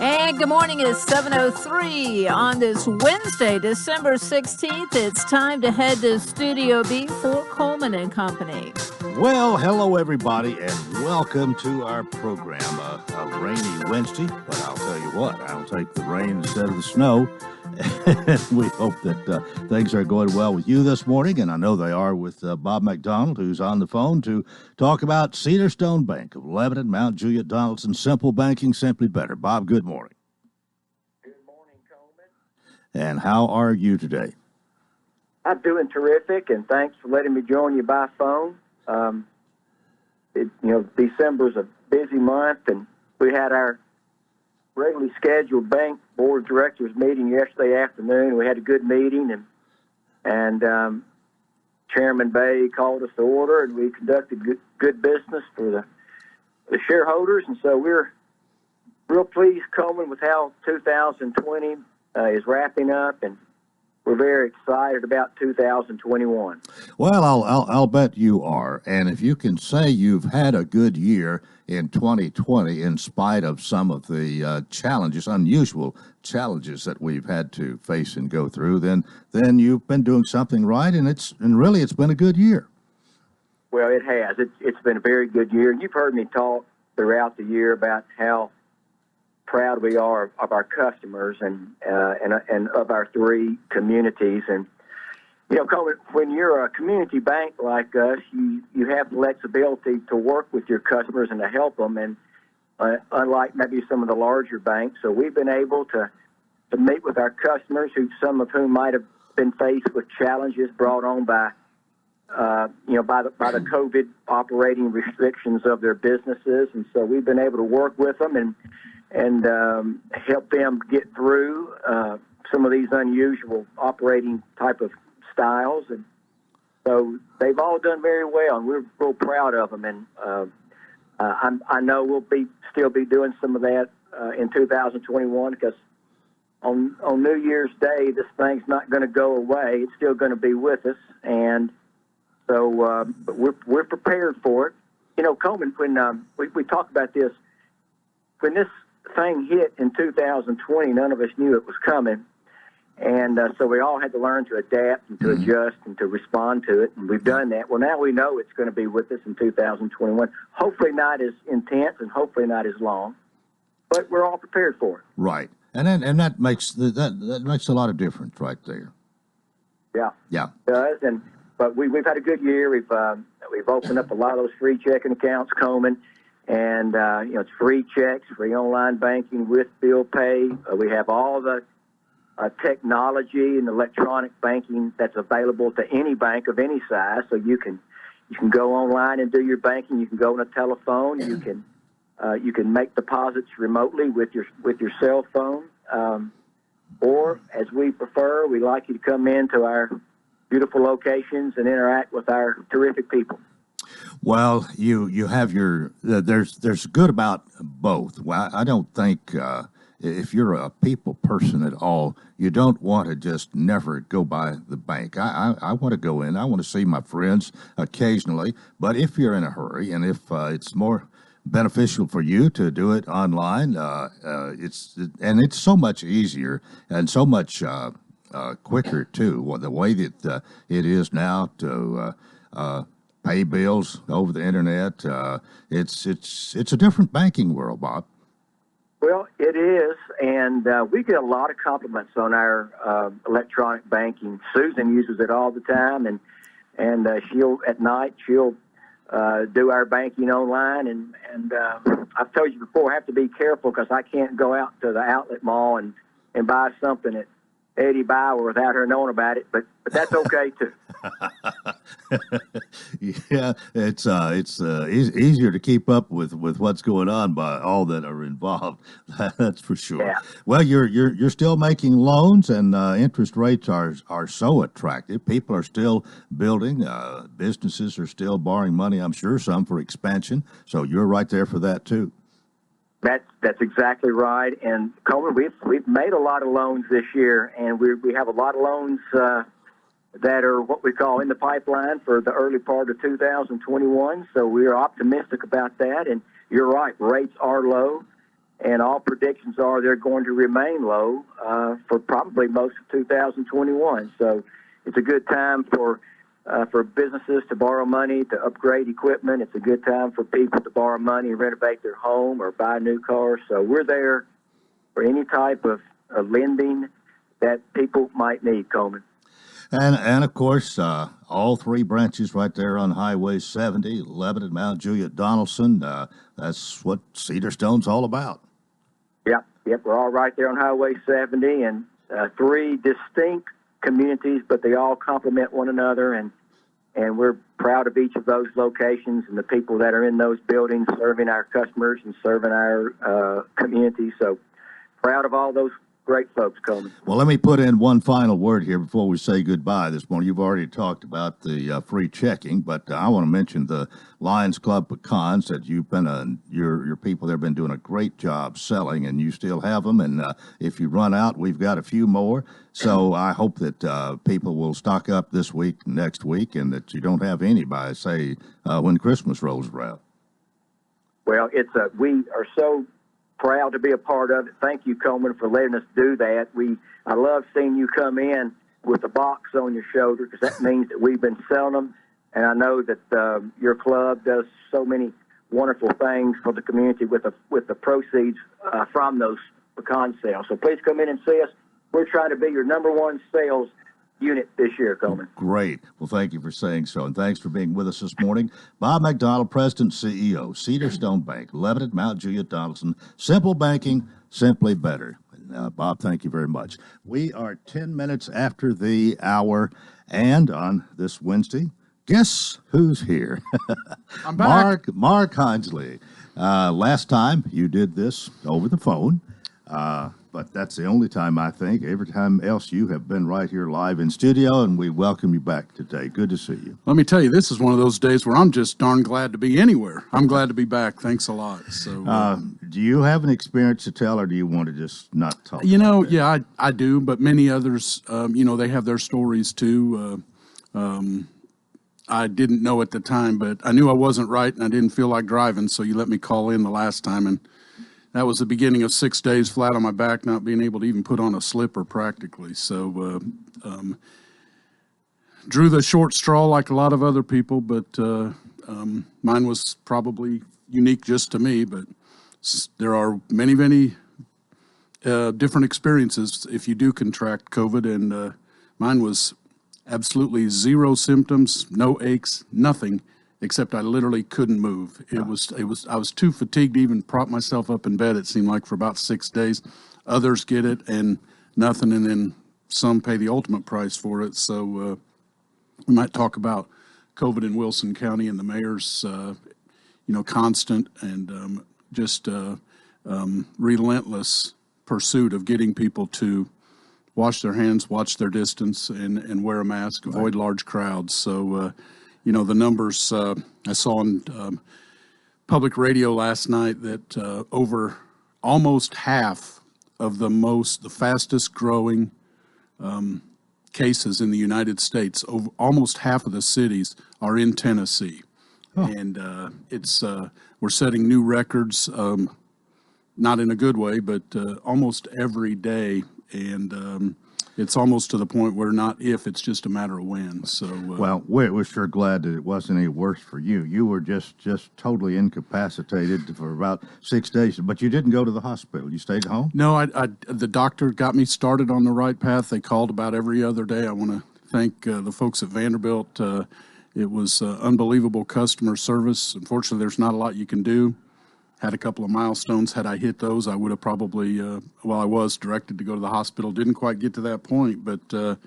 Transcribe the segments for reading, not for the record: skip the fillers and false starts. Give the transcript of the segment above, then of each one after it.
And good morning. It's 7:03 on this Wednesday, December 16th. It's time to head to Studio B for Coleman and Company. Well, hello, everybody, and welcome to our program. A rainy Wednesday, but I'll tell you what, I'll take the rain instead of the snow. And we hope that things are going well with you this morning, and I know they are with Bob McDonald, who's on the phone to talk about Cedar Stone Bank of Lebanon, Mount Juliet, Donaldson, Simple Banking, Simply Better. Bob, good morning. Good morning, Coleman. And how are you today? I'm doing terrific, and thanks for letting me join you by phone. December's a busy month, and we had our regularly scheduled bank board of directors meeting yesterday afternoon. We had a good meeting, and Chairman Bay called us to order, and we conducted good business for the shareholders. And so we're real pleased, Coleman, with how 2020 is wrapping up, and we're very excited about 2021. Well, I'll bet you are. And if you can say you've had a good year in 2020 in spite of some of the unusual challenges that we've had to face and go through, then you've been doing something right, and really it's been a good year. Well, it has. It's been a very good year. And you've heard me talk throughout the year about how proud we are of our customers and of our three communities. And Coleman, when you're a community bank like us, you have flexibility to work with your customers and to help them. And unlike maybe some of the larger banks, so we've been able to meet with our customers, some of whom might have been faced with challenges brought on by the COVID operating restrictions of their businesses. And so we've been able to work with them and help them get through some of these unusual operating type of styles. And so they've all done very well, and we're real proud of them. And I know we'll still be doing some of that in 2021, because on New Year's Day, this thing's not going to go away. It's still going to be with us, and so but we're prepared for it. Coleman, when we talk about this, when this thing hit in 2020, none of us knew it was coming. And so we all had to learn to adapt and to adjust and to respond to it. And we've done that. Well, now we know it's going to be with us in 2021. Hopefully not as intense and hopefully not as long, but we're all prepared for it. Right. And that makes that makes a lot of difference right there. Yeah. It does. But we've had a good year. We've opened up a lot of those free checking accounts, Coleman. And, it's free checks, free online banking with bill pay. We have all the technology and electronic banking that's available to any bank of any size. So you can go online and do your banking. You can go on a telephone. You can make deposits remotely with your cell phone. Or, as we prefer, we like you to come into our beautiful locations and interact with our terrific people. Well, you have there's good about both. Well, I don't think if you're a people person at all, you don't want to just never go by the bank. I want to go in. I want to see my friends occasionally. But if you're in a hurry, and if it's more beneficial for you to do it online, it's so much easier and so much quicker too. The way that it is now to pay bills over the internet. It's a different banking world, Bob. Well, it is, and we get a lot of compliments on our electronic banking. Susan uses it all the time, and she'll do our banking online. And I've told you before, I have to be careful because I can't go out to the outlet mall and buy something at Eddie Bauer without her knowing about it, but that's okay too. Yeah, it's easier to keep up with what's going on by all that are involved. That's for sure. Yeah. Well, you're still making loans, and interest rates are so attractive. People are still building. Businesses are still borrowing money. I'm sure some for expansion. So you're right there for that too. That's exactly right. And Coleman, we've made a lot of loans this year, and we have a lot of loans that are what we call in the pipeline for the early part of 2021. So we are optimistic about that. And you're right, rates are low. and all predictions are they're going to remain low for probably most of 2021. So it's a good time for businesses to borrow money to upgrade equipment. It's a good time for people to borrow money and renovate their home or buy new cars. So we're there for any type of lending that people might need, Coleman. And of course, all three branches right there on Highway 70, Lebanon, Mount Juliet, Donaldson. That's what Cedar Stone's all about. Yep. We're all right there on Highway 70, and three distinct communities, but they all complement one another, and we're proud of each of those locations and the people that are in those buildings serving our customers and serving our community. So proud of all those great folks, Coleman. Well, let me put in one final word here before we say goodbye this morning. You've already talked about the free checking, but I want to mention the Lions Club pecans that you've been your people there have been doing a great job selling, and you still have them. And if you run out, we've got a few more. So I hope that people will stock up this week, next week, and that you don't have any by, say, when Christmas rolls around. Well, we are so proud to be a part of it. Thank you, Coleman, for letting us do that. I love seeing you come in with a box on your shoulder, because that means that we've been selling them. And I know that your club does so many wonderful things for the community with the proceeds from those pecan sales. So please come in and see us. We're trying to be your number one sales unit this year, Coleman. Great. Well, thank you for saying so, and thanks for being with us this morning. Bob McDonald, President, CEO, Cedar Stone Bank, Lebanon, Mount Juliet, Donaldson. Simple banking, simply better. Bob, thank you very much. We are 10 minutes after the hour, and on this Wednesday, guess who's here? I'm back. Mark Hinsley. Last time you did this over the phone, but that's the only time, I think. Every time else you have been right here live in studio, and we welcome you back today. Good to see you. Let me tell you, this is one of those days where I'm just darn glad to be anywhere. I'm glad to be back. Thanks a lot. So, do you have an experience to tell, or do you want to just not talk? Yeah, I do, but many others, they have their stories too. I didn't know at the time, but I knew I wasn't right, and I didn't feel like driving, so you let me call in the last time, and that was the beginning of 6 days flat on my back, not being able to even put on a slipper practically. So drew the short straw like a lot of other people, but mine was probably unique just to me. But there are many, many different experiences if you do contract COVID, and mine was absolutely zero symptoms, no aches, nothing. Except I literally couldn't move. I was too fatigued to even prop myself up in bed, it seemed like, for about 6 days. Others get it and nothing, and then some pay the ultimate price for it. So we might talk about COVID in Wilson County and the mayor's, constant and just relentless pursuit of getting people to wash their hands, watch their distance, and wear a mask, avoid large crowds. So, the numbers I saw on public radio last night that over almost half of the fastest growing cases in the United States, over almost half of the cities are in Tennessee. Oh. And we're setting new records, not in a good way, but almost every day. And it's almost to the point where not if, it's just a matter of when. So, well, we're sure glad that it wasn't any worse for you. You were just totally incapacitated for about 6 days, but you didn't go to the hospital. You stayed home? No, the doctor got me started on the right path. They called about every other day. I want to thank the folks at Vanderbilt. It was unbelievable customer service. Unfortunately, there's not a lot you can do. Had a couple of milestones. Had I hit those, I would have probably, I was directed to go to the hospital. Didn't quite get to that point, but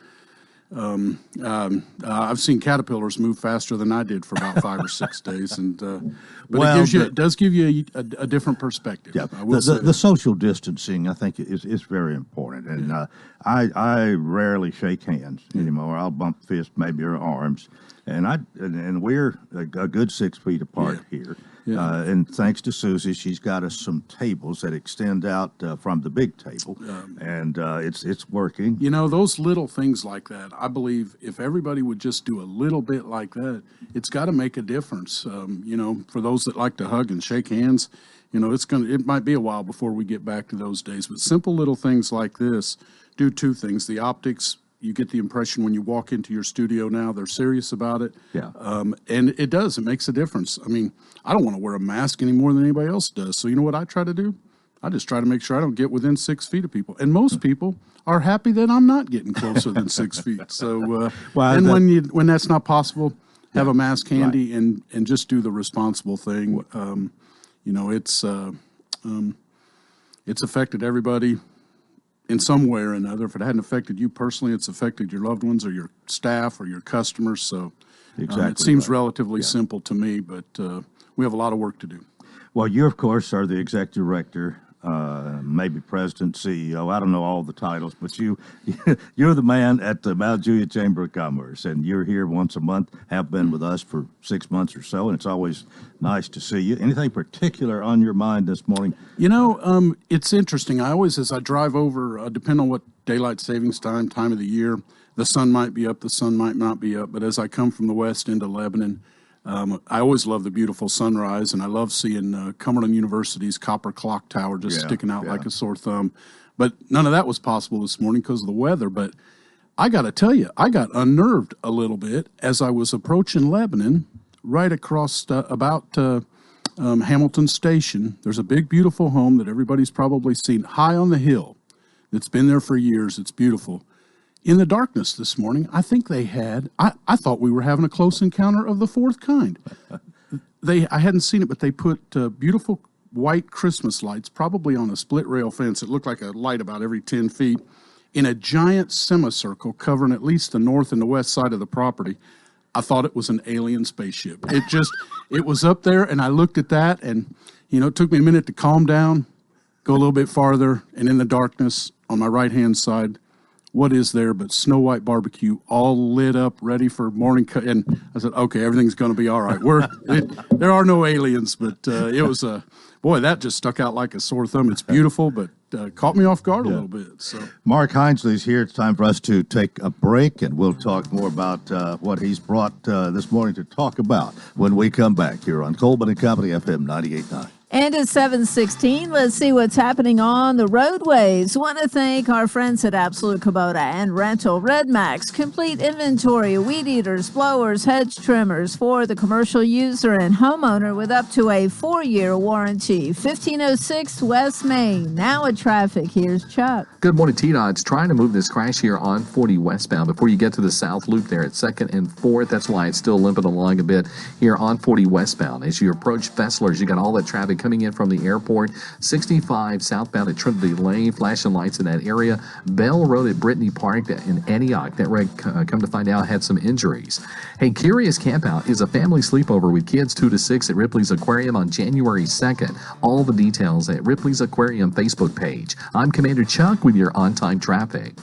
I've seen caterpillars move faster than I did for about 5 or 6 days. It does give you a different perspective. Yeah, the social distancing, I think, is very important. And I rarely shake hands anymore. I'll bump fists, maybe, or arms. And we're a good 6 feet apart here. Yeah. And thanks to Susie, she's got us some tables that extend out from the big table, and it's working. You know, those little things like that, I believe if everybody would just do a little bit like that, it's got to make a difference. You know, for those that like to hug and shake hands, you know, it might be a while before we get back to those days. But simple little things like this do two things. The optics, you get the impression when you walk into your studio now, they're serious about it. Yeah. And it does. It makes a difference. I mean, I don't want to wear a mask any more than anybody else does. So you know what I try to do? I just try to make sure I don't get within 6 feet of people. And most people are happy that I'm not getting closer than 6 feet. So, when that's not possible, have a mask handy and just do the responsible thing. You know, it's affected everybody in some way or another. If it hadn't affected you personally, it's affected your loved ones or your staff or your customers. So it seems relatively simple to me, but we have a lot of work to do. Well, you, of course, are the executive director, maybe president, CEO. I don't know all the titles, but you're the man at the Mount Juliet Chamber of Commerce, and you're here once a month, have been with us for 6 months or so, and it's always nice to see you. Anything particular on your mind this morning? You know, it's interesting. I always, as I drive over, depending on what daylight savings time of the year, the sun might be up, the sun might not be up, but as I come from the west into Lebanon, I always love the beautiful sunrise, and I love seeing Cumberland University's copper clock tower just sticking out like a sore thumb. But none of that was possible this morning because of the weather. But I got to tell you, I got unnerved a little bit as I was approaching Lebanon, right across Hamilton Station. There's a big, beautiful home that everybody's probably seen high on the hill that's been there for years. It's beautiful. In the darkness this morning, I think they had, I thought we were having a close encounter of the fourth kind. I hadn't seen it, but they put beautiful white Christmas lights, probably on a split rail fence. It looked like a light about every 10 feet, in a giant semicircle covering at least the north and the west side of the property. I thought it was an alien spaceship. It was up there, and I looked at that, and, you know, it took me a minute to calm down, go a little bit farther, and in the darkness on my right-hand side, what is there but Snow White barbecue, all lit up, ready for morning and I said, okay, everything's going to be all right. There are no aliens, but it was boy, that just stuck out like a sore thumb. It's beautiful, but caught me off guard a little bit. So Mark Hinesley's here. It's time for us to take a break, and we'll talk more about what he's brought this morning to talk about when we come back here on Coleman and Company FM 98.9. And it's 7:16. Let's see what's happening on the roadways. Want to thank our friends at Absolute Kubota and Rental Red Max. Complete inventory of weed eaters, blowers, hedge trimmers for the commercial user and homeowner with up to a 4-year warranty. 1506 West Main. Now at traffic, here's Chuck. Good morning, T-Dot's trying to move this crash here on 40 westbound before you get to the south loop there at 2nd and 4th. That's why it's still limping along a bit here on 40 westbound. As you approach Fessler's, you got all that traffic coming in from the airport. 65 southbound at Trinity Lane, flashing lights in that area. Bell Road at Brittany Park in Antioch. That wreck, come to find out, had some injuries. Hey, Curious Campout is a family sleepover with kids 2 to 6 at Ripley's Aquarium on January 2nd. All the details at Ripley's Aquarium Facebook page. I'm Commander Chuck with your on-time traffic.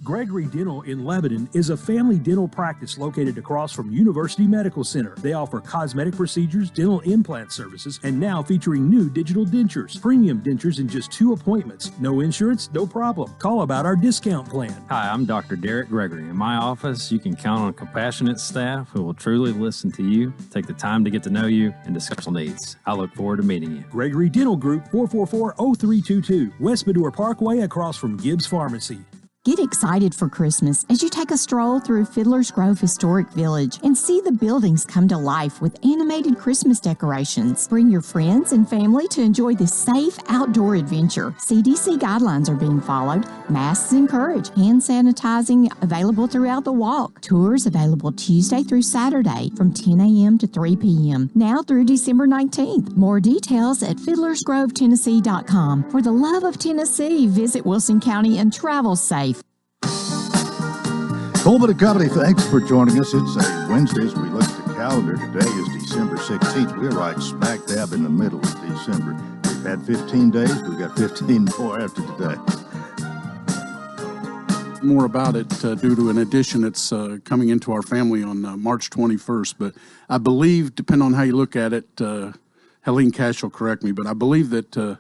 Gregory Dental in Lebanon is a family dental practice located across from University Medical Center. They offer cosmetic procedures, dental implant services, and now featuring new digital dentures. Premium dentures in just 2 appointments. No insurance, no problem. Call about our discount plan. Hi, I'm Dr. Derek Gregory. In my office, you can count on compassionate staff who will truly listen to you, take the time to get to know you, and discuss your needs. I look forward to meeting you. Gregory Dental Group, 444-0322, West Medora Parkway across from Gibbs Pharmacy. Get excited for Christmas as you take a stroll through Fiddler's Grove Historic Village and see the buildings come to life with animated Christmas decorations. Bring your friends and family to enjoy this safe outdoor adventure. CDC guidelines are being followed. Masks encouraged. Hand sanitizing available throughout the walk. Tours available Tuesday through Saturday from 10 a.m. to 3 p.m. Now through December 19th. More details at fiddlersgrovetennessee.com. For the love of Tennessee, visit Wilson County and travel safe. Coleman and Company, thanks for joining us. It's a Wednesday as we look at the calendar. Today is December 16th. We're right smack dab in the middle of December. We've had 15 days. We've got 15 more after today. More about it due to an addition that's coming into our family on March 21st. But I believe, depending on how you look at it, Helene Cash will correct me, but I believe that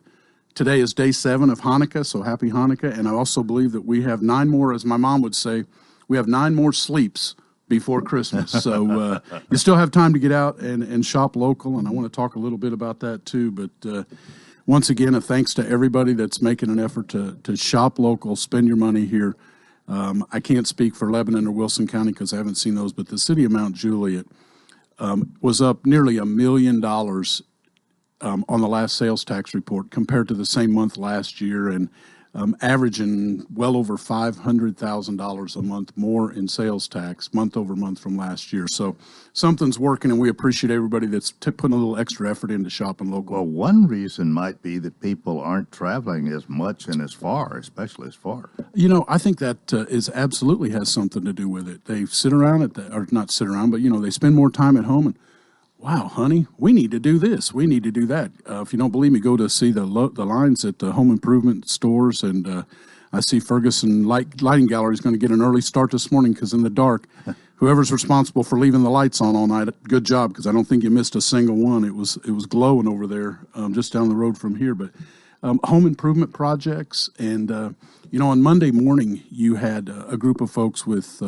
today is day 7 of Hanukkah, so happy Hanukkah. And I also believe that we have 9 more, as my mom would say, we have 9 more sleeps before Christmas. So you still have time to get out and shop local, and I want to talk a little bit about that too. But once again, a thanks to everybody that's making an effort to shop local, spend your money here. I can't speak for Lebanon or Wilson County because I haven't seen those, but the city of Mount Juliet was up nearly $1 million on the last sales tax report compared to the same month last year, and averaging well over $500,000 a month more in sales tax month over month from last year. So something's working, and we appreciate everybody that's putting a little extra effort into shopping local. Well, one reason might be that people aren't traveling as much and as far, especially as far. You know, I think that absolutely has something to do with it. They sit around or not sit around, but they spend more time at home and, wow, honey, we need to do this. We need to do that. If you don't believe me, go to see the lines at the home improvement stores. And I see Ferguson Lighting Gallery is going to get an early start this morning because in the dark, whoever's responsible for leaving the lights on all night, good job, because I don't think you missed a single one. It was glowing over there just down the road from here. But home improvement projects. And, on Monday morning, you had a group of folks with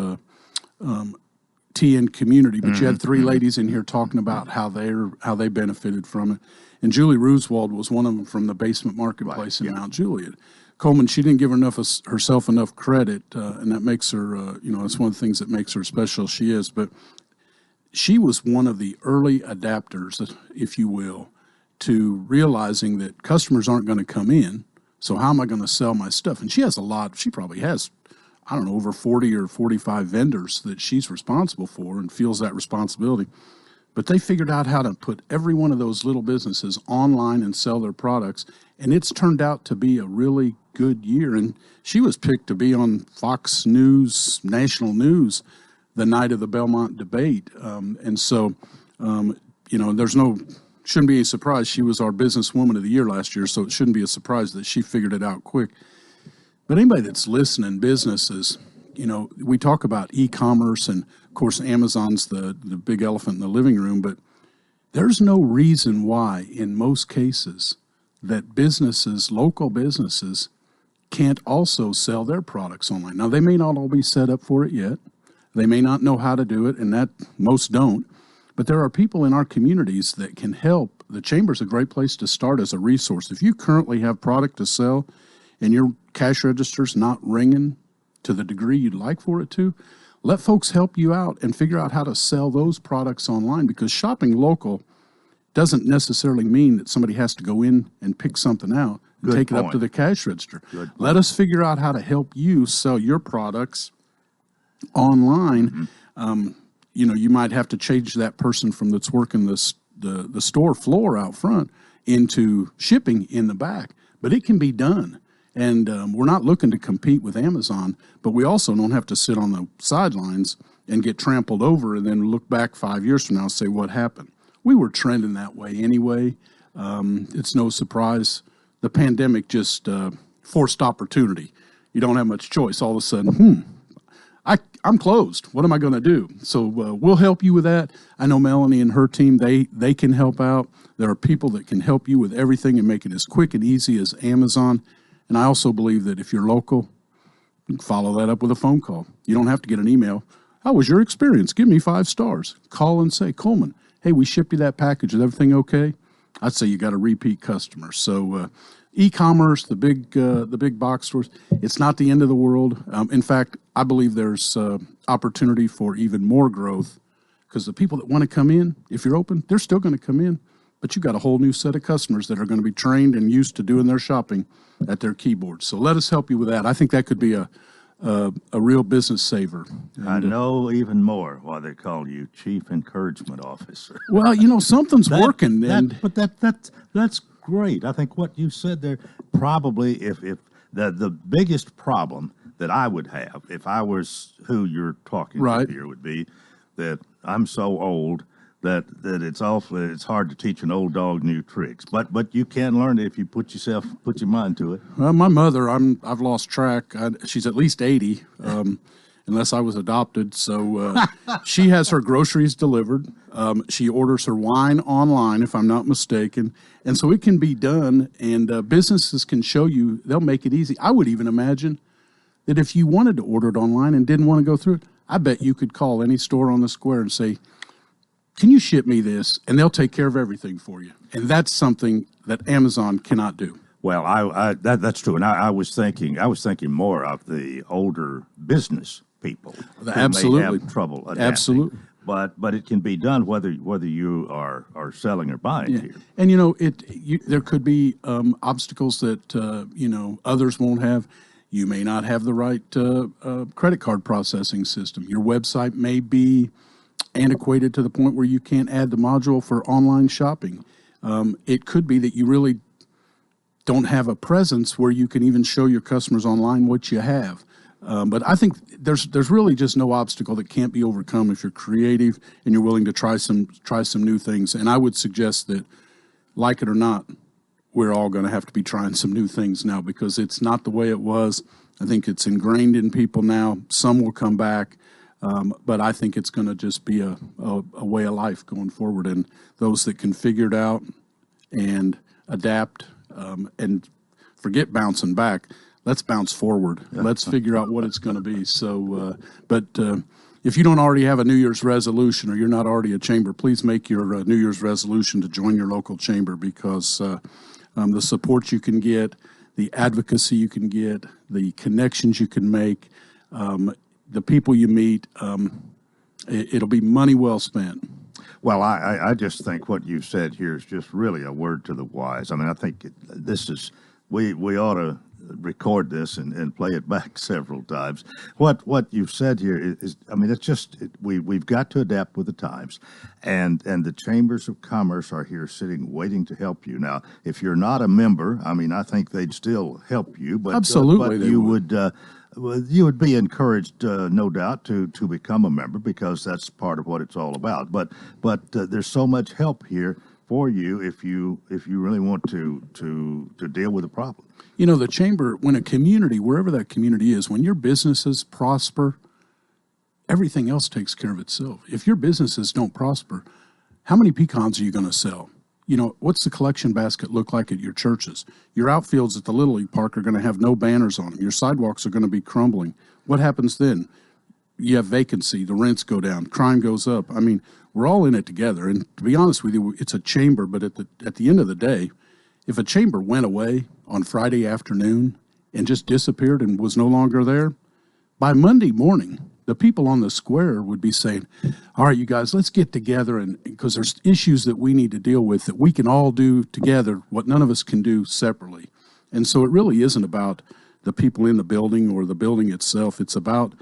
TN Community, but you had 3 ladies in here talking about how they benefited from it. And Julie Rooswald was one of them from the Basement Marketplace in Mount Juliet. Coleman, she didn't give herself enough credit, and that makes her, it's one of the things that makes her special. She is, but she was one of the early adapters, if you will, to realizing that customers aren't going to come in, so how am I going to sell my stuff? And she has she probably has, I don't know, over 40 or 45 vendors that she's responsible for and feels that responsibility. But they figured out how to put every one of those little businesses online and sell their products, and it's turned out to be a really good year. And she was picked to be on Fox News, national news, the night of the Belmont debate. Shouldn't be a surprise. She was our businesswoman of the year last year, so it shouldn't be a surprise that she figured it out quick. But anybody that's listening, businesses, we talk about e-commerce, and of course Amazon's the big elephant in the living room, but there's no reason why in most cases that businesses, local businesses, can't also sell their products online. Now, they may not all be set up for it yet. They may not know how to do it, and that most don't. But there are people in our communities that can help. The Chamber's a great place to start as a resource. If you currently have product to sell and your cash register's not ringing to the degree you'd like for it to, let folks help you out and figure out how to sell those products online, because shopping local doesn't necessarily mean that somebody has to go in and pick something out and take it up to the cash register. Let us figure out how to help you sell your products online. You might have to change that person from that's working the store floor out front into shipping in the back, but it can be done. And we're not looking to compete with Amazon, but we also don't have to sit on the sidelines and get trampled over and then look back 5 years from now and say, what happened? We were trending that way anyway. It's no surprise. The pandemic just forced opportunity. You don't have much choice. All of a sudden, I'm closed. What am I going to do? So we'll help you with that. I know Melanie and her team, they can help out. There are people that can help you with everything and make it as quick and easy as Amazon. And I also believe that if you're local, you can follow that up with a phone call. You don't have to get an email. How was your experience? Give me 5 stars. Call and say, Coleman, hey, we shipped you that package. Is everything okay? I'd say you got a repeat customer. So e-commerce, the big box stores, it's not the end of the world. In fact, I believe there's opportunity for even more growth, because the people that want to come in, if you're open, they're still going to come in. But you've got a whole new set of customers that are going to be trained and used to doing their shopping at their keyboards. So let us help you with that. I think that could be a real business saver. And, I know even more why they call you Chief Encouragement Officer. Well, something's working. But that's great. I think what you said there, probably if the biggest problem that I would have if I was who you're talking to here would be that I'm so old that it's hard to teach an old dog new tricks. But you can learn it if you put your mind to it. Well, my mother, I've lost track. She's at least 80, and unless I was adopted. So she has her groceries delivered. She orders her wine online, if I'm not mistaken. And so it can be done, and businesses can show you, they'll make it easy. I would even imagine that if you wanted to order it online and didn't want to go through it, I bet you could call any store on the square and say, can you ship me this? And they'll take care of everything for you. And that's something that Amazon cannot do. Well, that's true. And I was thinking more of the older business people who Absolutely. may have trouble adapting. Absolutely. But it can be done whether you are selling or buying here. And, there could be obstacles that, others won't have. You may not have the right credit card processing system. Your website may be antiquated to the point where you can't add the module for online shopping. It could be that you really don't have a presence where you can even show your customers online what you have. But I think there's really just no obstacle that can't be overcome if you're creative and you're willing to try some new things. And I would suggest that, like it or not, we're all going to have to be trying some new things now, because it's not the way it was. I think it's ingrained in people now. Some will come back, but I think it's going to just be a way of life going forward. And those that can figure it out and adapt and forget bouncing back, let's bounce forward. Let's figure out what it's going to be. So, but if you don't already have a New Year's resolution, or you're not already a chamber, please make your New Year's resolution to join your local chamber, because the support you can get, the advocacy you can get, the connections you can make, the people you meet, it'll be money well spent. Well, I just think what you said here is just really a word to the wise. I mean, I think we ought to record this and play it back several times. What you've said here is I mean, it's just we've got to adapt with the times, and the chambers of commerce are here sitting waiting to help you. Now, if you're not a member, I mean, I think they'd still help you, but absolutely, but you would be encouraged, no doubt, to become a member, because that's part of what it's all about. But there's so much help here for you if you really want to deal with the problem. The chamber, when a community, wherever that community is, when your businesses prosper, everything else takes care of itself. If your businesses don't prosper, how many pecans are you going to sell? What's the collection basket look like at your churches? Your outfields at the Little League Park are going to have no banners on them. Your sidewalks are going to be crumbling. What happens then? You have vacancy, the rents go down, crime goes up. I mean, we're all in it together. And to be honest with you, it's a chamber, but at the end of the day, if a chamber went away on Friday afternoon and just disappeared and was no longer there, by Monday morning, the people on the square would be saying, all right, you guys, let's get together, and because there's issues that we need to deal with that we can all do together, what none of us can do separately. And so it really isn't about the people in the building or the building itself. It's about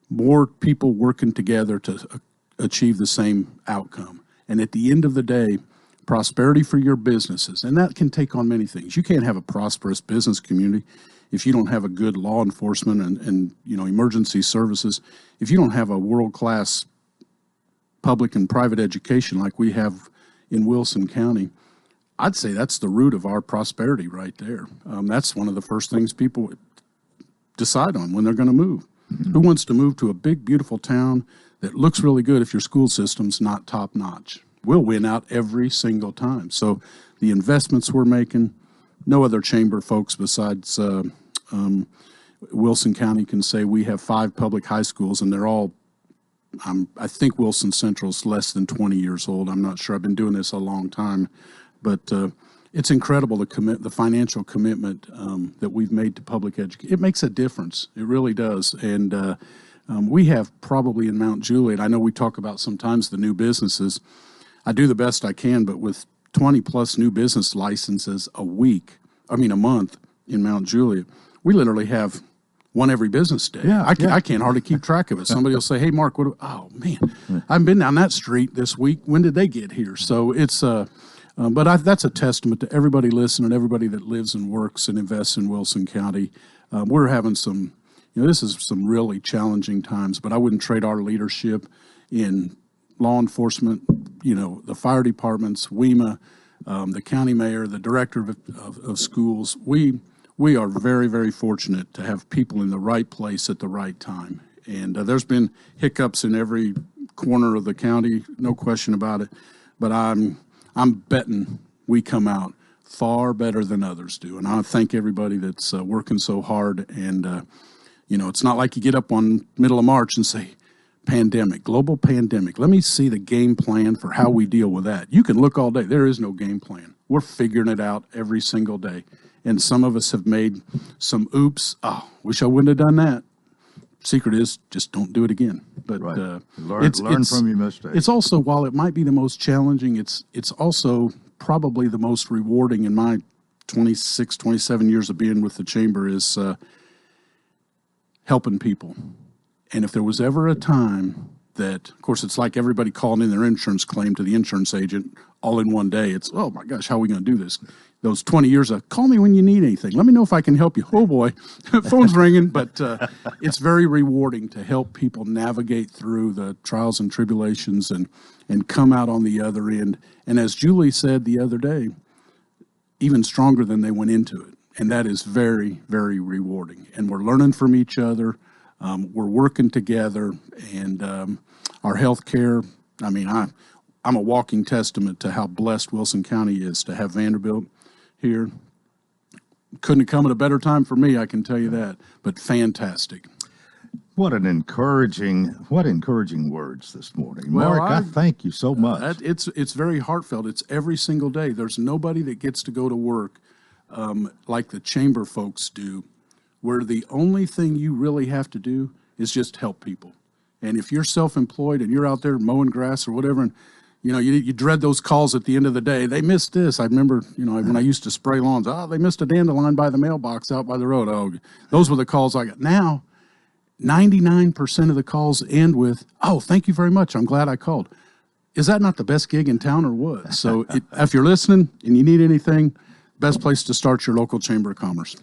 more people working together to achieve the same outcome. And at the end of the day, prosperity for your businesses, and that can take on many things. You can't have a prosperous business community if you don't have a good law enforcement and emergency services, if you don't have a world-class public and private education like we have in Wilson County. I'd say that's the root of our prosperity right there. That's one of the first things people decide on when they're going to move. Mm-hmm. Who wants to move to a big, beautiful town that looks really good if your school system's not top-notch? We'll win out every single time. So the investments we're making, no other chamber folks besides Wilson County can say we have 5 public high schools, and they're all, I think Wilson Central's less than 20 years old. I'm not sure. I've been doing this a long time. But it's incredible the financial commitment that we've made to public education. It makes a difference. It really does. And we have probably in Mount Juliet, I know we talk about sometimes the new businesses. I do the best I can, but with 20 plus new business licenses a month in Mount Juliet, we literally have one every business day. Yeah, I can't hardly keep track of it. Somebody will say, hey, Mark, oh, man, I haven't been down that street this week. When did they get here? So it's that's a testament to everybody listening, everybody that lives and works and invests in Wilson County. We're having some, this is some really challenging times, but I wouldn't trade our leadership in law enforcement, the fire departments, WEMA, the county mayor, the director of schools. We we are very, very fortunate to have people in the right place at the right time. And there's been hiccups in every corner of the county, no question about it. But I'm betting we come out far better than others do. And I thank everybody that's working so hard. And, it's not like you get up on middle of March and say, pandemic, global pandemic. Let me see the game plan for how we deal with that. You can look all day. There is no game plan. We're figuring it out every single day. And some of us have made some oops. Oh, wish I wouldn't have done that. Secret is just don't do it again. But right. Learn from your mistakes. It's also, while it might be the most challenging, it's also probably the most rewarding in my 26, 27 years of being with the chamber is helping people. And if there was ever a time that, of course, it's like everybody calling in their insurance claim to the insurance agent all in one day. It's, oh my gosh, how are we going to do this? Those 20 years of call me when you need anything. Let me know if I can help you. Oh boy, phone's ringing. But it's very rewarding to help people navigate through the trials and tribulations and come out on the other end. And as Julie said the other day, even stronger than they went into it. And that is very, very rewarding. And we're learning from each other. We're working together, and our health care, I mean, I'm a walking testament to how blessed Wilson County is to have Vanderbilt here. Couldn't have come at a better time for me, I can tell you that, but fantastic. What encouraging words this morning. Well, Mark, I thank you so much. It's very heartfelt. It's every single day. There's nobody that gets to go to work like the chamber folks do, where the only thing you really have to do is just help people. And if you're self-employed and you're out there mowing grass or whatever, and you dread those calls at the end of the day. They missed this. I remember, when I used to spray lawns, they missed a dandelion by the mailbox out by the road. Oh, those were the calls I got. Now, 99% of the calls end with, oh, thank you very much. I'm glad I called. Is that not the best gig in town or what? So if you're listening and you need anything, best place to start your local Chamber of Commerce.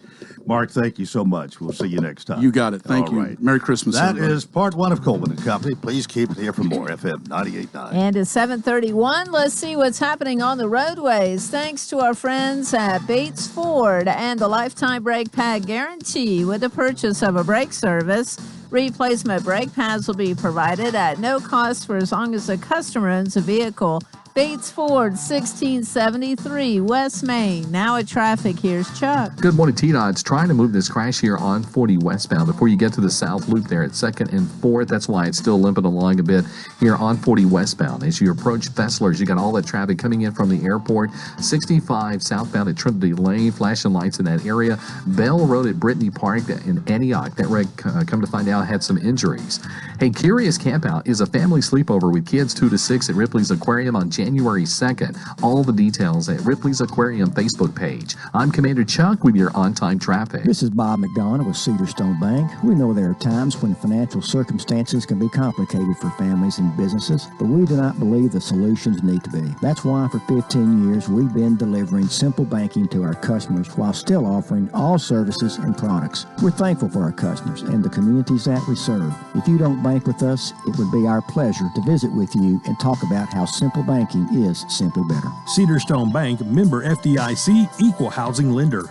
Mark, thank you so much. We'll see you next time. You got it. Thank you. Right. Merry Christmas, That everybody. is part one of Coleman & Company. Please keep it here for more. FM 98.9. And at 7:31, let's see what's happening on the roadways. Thanks to our friends at Bates Ford and the Lifetime Brake Pad Guarantee. With the purchase of a brake service, replacement brake pads will be provided at no cost for as long as the customer owns a vehicle. Bates Ford, 1673 West Main. Now at traffic, here's Chuck. Good morning, T-Dot's trying to move this crash here on 40 westbound before you get to the South Loop there at 2nd and 4th. That's why it's still limping along a bit here on 40 westbound. As you approach Fesslers, you got all that traffic coming in from the airport. 65 southbound at Trinity Lane, flashing lights in that area. Bell Road at Brittany Park in Antioch. That wreck, come to find out, had some injuries. Hey, Curious Campout is a family sleepover with kids 2 to 6 at Ripley's Aquarium on January 2nd. All the details at Ripley's Aquarium Facebook page. I'm Commander Chuck with your on-time traffic. This is Bob McDonough with Cedarstone Bank. We know there are times when financial circumstances can be complicated for families and businesses, but we do not believe the solutions need to be. That's why for 15 years we've been delivering simple banking to our customers while still offering all services and products. We're thankful for our customers and the communities that we serve. If you don't bank with us, it would be our pleasure to visit with you and talk about how simple banking is simply better. Cedarstone Bank, member FDIC, equal housing lender.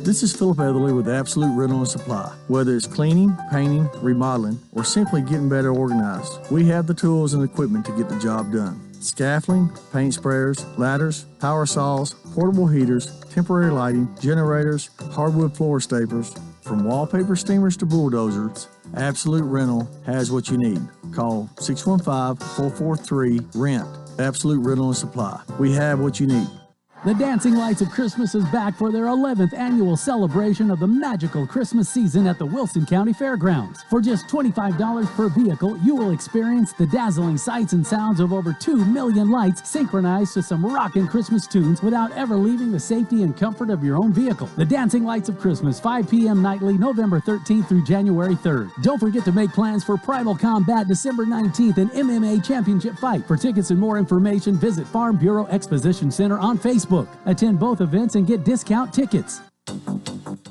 This is Philip Etherly with Absolute Rental and Supply. Whether it's cleaning, painting, remodeling, or simply getting better organized, we have the tools and equipment to get the job done. Scaffolding, paint sprayers, ladders, power saws, portable heaters, temporary lighting, generators, hardwood floor staplers. From wallpaper steamers to bulldozers, Absolute Rental has what you need. Call 615-443-RENT. Absolute Rental and Supply. We have what you need. The Dancing Lights of Christmas is back for their 11th annual celebration of the magical Christmas season at the Wilson County Fairgrounds. For just $25 per vehicle, you will experience the dazzling sights and sounds of over 2 million lights synchronized to some rockin' Christmas tunes without ever leaving the safety and comfort of your own vehicle. The Dancing Lights of Christmas, 5 p.m. nightly, November 13th through January 3rd. Don't forget to make plans for Primal Combat December 19th and MMA Championship Fight. For tickets and more information, visit Farm Bureau Exposition Center on Facebook. Attend both events and get discount tickets.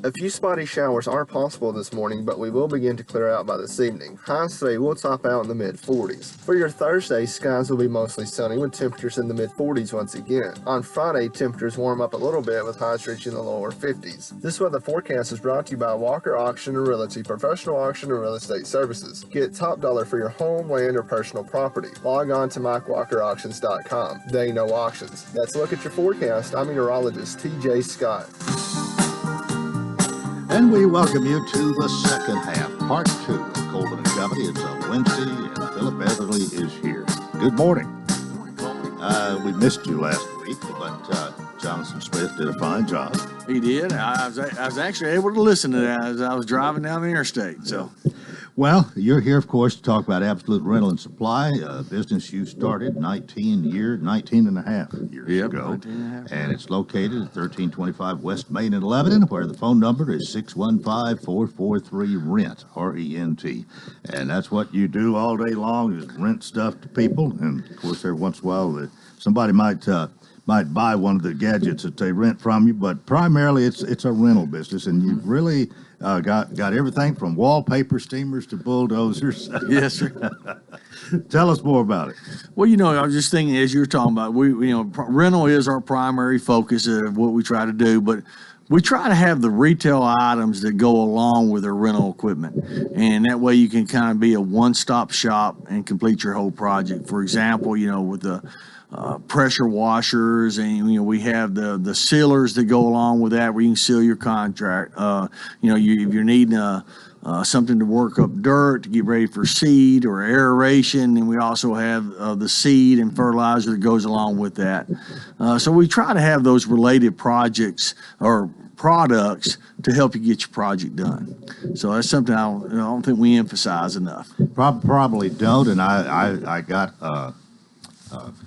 A few spotty showers are possible this morning, but we will begin to clear out by this evening. Highs today will top out in the mid-40s. For your Thursday, skies will be mostly sunny with temperatures in the mid-40s once again. On Friday, temperatures warm up a little bit with highs reaching the lower 50s. This weather forecast is brought to you by Walker Auction and Realty, professional auction and real estate services. Get top dollar for your home, land, or personal property. Log on to MikeWalkerAuctions.com. They know auctions. Let's look at your forecast. I'm meteorologist TJ Scott. And we welcome you to the second half, part 2 of Coleman and Company. It's a Wednesday, and Philip Everly is here. Good morning. We missed you last week, but Jonathan Smith did a fine job. He did. I was actually able to listen to that as I was driving down the interstate. So, well, you're here, of course, to talk about Absolute Rental and Supply, a business you started 19 and a half years ago. 19 and a half. And it's located at 1325 West Main in Lebanon, where the phone number is 615-443-RENT, R-E-N-T. And that's what you do all day long, is rent stuff to people. And, of course, every once in a while, somebody might buy one of the gadgets that they rent from you, but primarily it's a rental business, and you've really got everything from wallpaper steamers to bulldozers. Yes, sir. Tell us more about it. Well, I was just thinking as you were talking about, rental is our primary focus of what we try to do, but we try to have the retail items that go along with our rental equipment, and that way you can kind of be a one-stop shop and complete your whole project. For example, with the pressure washers, and we have the sealers that go along with that, where you can seal your contract. If you're needing something to work up dirt to get ready for seed or aeration, and we also have the seed and fertilizer that goes along with that. So we try to have those related projects or products to help you get your project done. So that's something I don't think we emphasize enough. Probably don't, and I got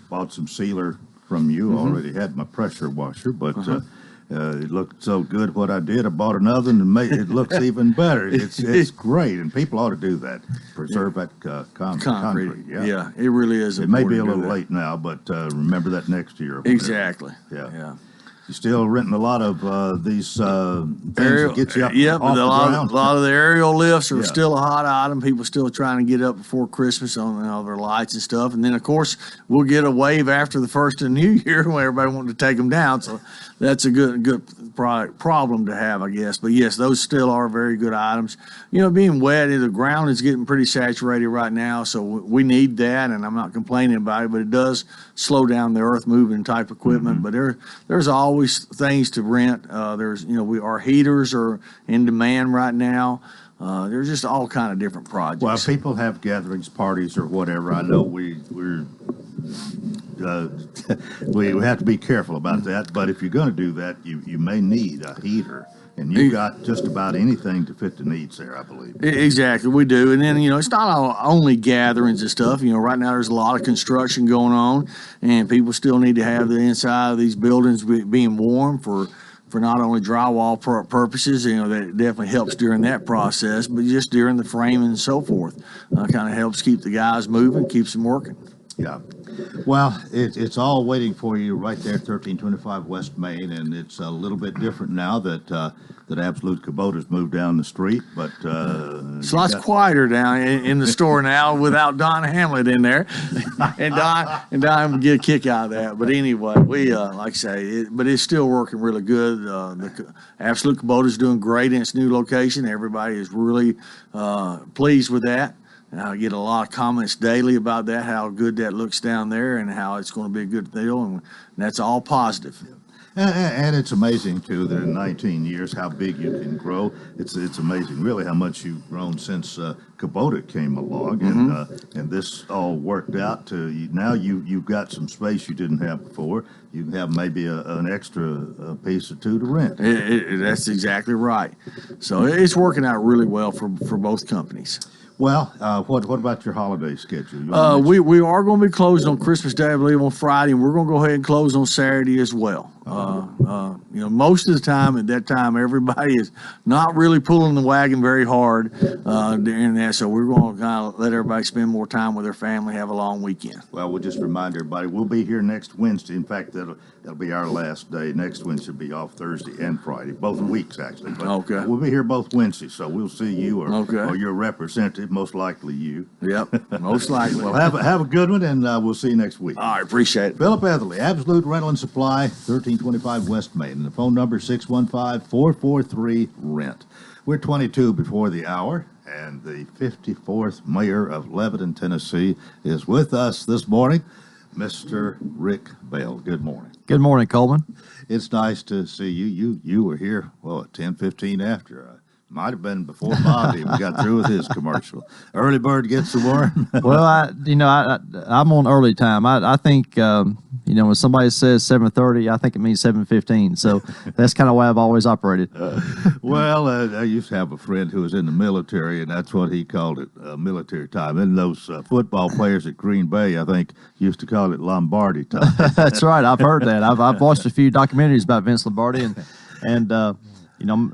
bought some sealer from you. Already had my pressure washer, but it looked so good what I did. I bought another and it looks even better. It's great, and people ought to do that. Preserve that concrete. Yeah, it really is. It may be a little late now, but remember that next year. Exactly. Yeah. You're still renting a lot of these things aerial, that get you up off the ground. A lot of the aerial lifts are still a hot item. People still trying to get up before Christmas on all their lights and stuff. And then, of course, we'll get a wave after the first of the new year when everybody wants to take them down. So that's a good problem to have, I guess. But, yes, those still are very good items. Being wet, the ground is getting pretty saturated right now, so we need that, and I'm not complaining about it, but it does slow down the earth-moving type equipment. But there's always things to rent. Our heaters are in demand right now. There's just all kind of different projects. Well, people have gatherings, parties, or whatever. I know we have to be careful about that. But if you're going to do that, you may need a heater. And you've got just about anything to fit the needs there, I believe. Exactly, we do. And then, it's not only gatherings and stuff. Right now there's a lot of construction going on, and people still need to have the inside of these buildings being warm for not only drywall purposes. That definitely helps during that process, but just during the framing and so forth. Kind of helps keep the guys moving, keeps them working. Yeah. Well, it's all waiting for you right there at 1325 West Main, and it's a little bit different now that Absolute Kubota's moved down the street. But it's lots quieter down in the store now without Don Hamlet in there, and Don would get a kick out of that. But anyway, we like I say, but it's still working really good. The Absolute Kubota's doing great in its new location. Everybody is really pleased with that. And I get a lot of comments daily about that, how good that looks down there and how it's going to be a good deal, and that's all positive. And it's amazing, too, that in 19 years, how big you can grow. It's amazing, really, how much you've grown since Kubota came along, and this all worked out to now you've got some space you didn't have before. You can have maybe an extra piece or two to rent. That's exactly right. So it's working out really well for both companies. Well, what about your holiday schedule? We are going to be closed on Christmas Day, I believe, on Friday, and we're going to go ahead and close on Saturday as well. Most of the time at that time, everybody is not really pulling the wagon very hard during that. So we're going to kind of let everybody spend more time with their family, have a long weekend. Well, we'll just remind everybody, we'll be here next Wednesday. In fact, that'll be our last day. Next Wednesday will be off Thursday and Friday, both weeks actually. But Okay. We'll be here both Wednesdays, so we'll see you Okay. or your representative, most likely you. Yep, most likely. Well, have a good one, and we'll see you next week. All right, appreciate it. Philip Etherly, Absolute Rental and Supply, 1325 West Main. And the phone number 615-443-RENT. We're 22 before the hour, and the 54th mayor of Lebanon, Tennessee, is with us this morning, Mr. Rick Bell. Good morning. Good morning, Coleman. It's nice to see you. You were here, at 10:15 after. Might have been before Bob even got through with his commercial. Early bird gets the worm. Well, I'm on early time. I think, when somebody says 7:30, I think it means 7:15. So that's kind of why I've always operated. I used to have a friend who was in the military, and that's what he called it, military time. And those football players at Green Bay, I think, used to call it Lombardi time. That's right. I've heard that. I've watched a few documentaries about Vince Lombardi, and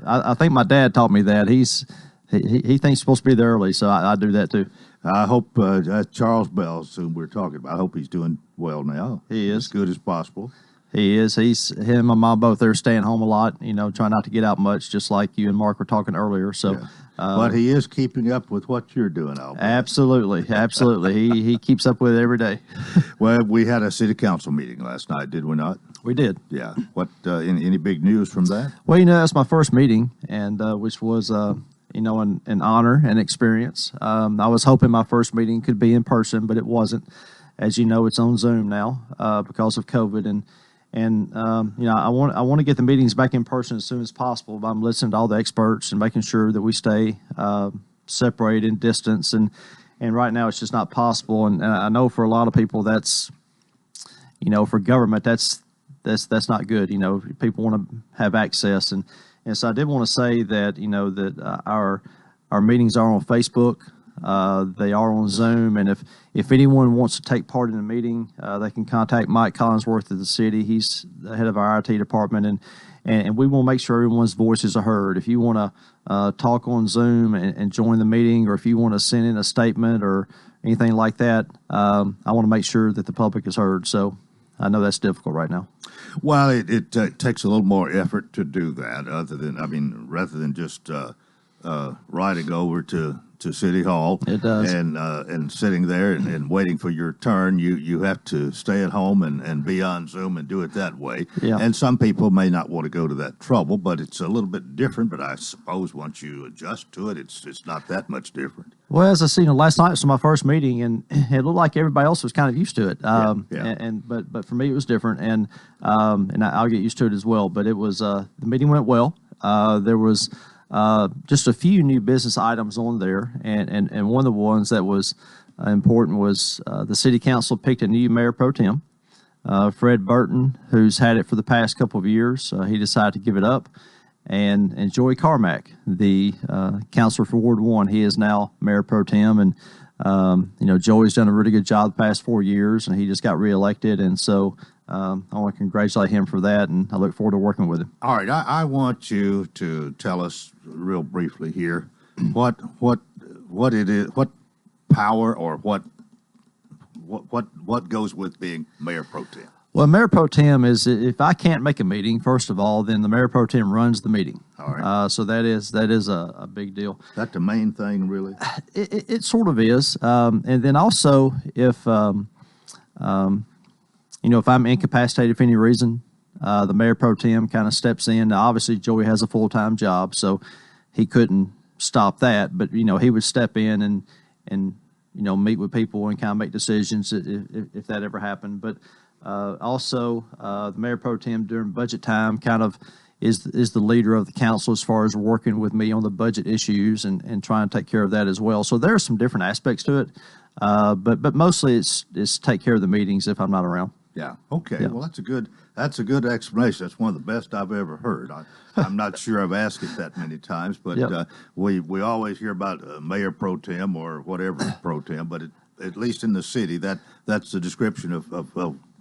I think my dad taught me that. He thinks he's supposed to be there early, so I do that too. I hope Charles Bell, whom we're talking about, I hope he's doing well now. He is. As good as possible. He is. Him and my mom both there staying home a lot, trying not to get out much, just like you and Mark were talking earlier. So, yeah. But he is keeping up with what you're doing, Albert. Absolutely. He keeps up with it every day. Well, we had a city council meeting last night, did we not? We did. Yeah. What? Any big news from that? Well, that's my first meeting, and which was an honor and experience. I was hoping my first meeting could be in person, but it wasn't. As you know, it's on Zoom now because of COVID, and I want to get the meetings back in person as soon as possible. But I'm listening to all the experts and making sure that we stay separated in distance, and right now it's just not possible. And I know for a lot of people that's, for government that's not good. People want to have access, and so I did want to say that that our meetings are on Facebook. They are on Zoom, and if anyone wants to take part in the meeting, they can contact Mike Collinsworth of the city. He's the head of our IT department, and we will make sure everyone's voices are heard. If you want to talk on Zoom and join the meeting, or if you want to send in a statement or anything like that, I want to make sure that the public is heard. So I know that's difficult right now. Well, it takes a little more effort to do that, rather than just riding over to City Hall. It does. And sitting there and waiting for your turn. You have to stay at home and be on Zoom and do it that way. Yeah. And some people may not want to go to that trouble, but it's a little bit different. But I suppose once you adjust to it, it's not that much different. Well, as I see, last night was my first meeting, and it looked like everybody else was kind of used to it. But for me, it was different, and I'll get used to it as well. But it was the meeting went well. There was just a few new business items on there, and one of the ones that was important was the city council picked a new mayor pro tem, Fred Burton, who's had it for the past couple of years. He decided to give it up, and Joey Carmack, the councilor for Ward 1, he is now mayor pro tem, and Joey's done a really good job the past 4 years, and he just got reelected, and so I want to congratulate him for that, and I look forward to working with him. All right, I want you to tell us real briefly here what it is, what power or what goes with being mayor pro tem. Well, mayor pro tem is, if I can't make a meeting, first of all, then the mayor pro tem runs the meeting. All right. So that is a big deal. That's the main thing, really. It sort of is, and then also if if I'm incapacitated for any reason, the mayor pro tem kind of steps in. Now, obviously, Joey has a full-time job, so he couldn't stop that. But he would step in and meet with people and kind of make decisions if that ever happened. But also, the mayor pro tem during budget time kind of is the leader of the council as far as working with me on the budget issues and trying to take care of that as well. So there are some different aspects to it, but mostly it's take care of the meetings if I'm not around. Yeah. Okay. Yeah. Well, that's a good explanation. That's one of the best I've ever heard. I'm not sure I've asked it that many times, but Yep. We always hear about mayor pro tem or whatever pro tem, but at least in the city, that's the description of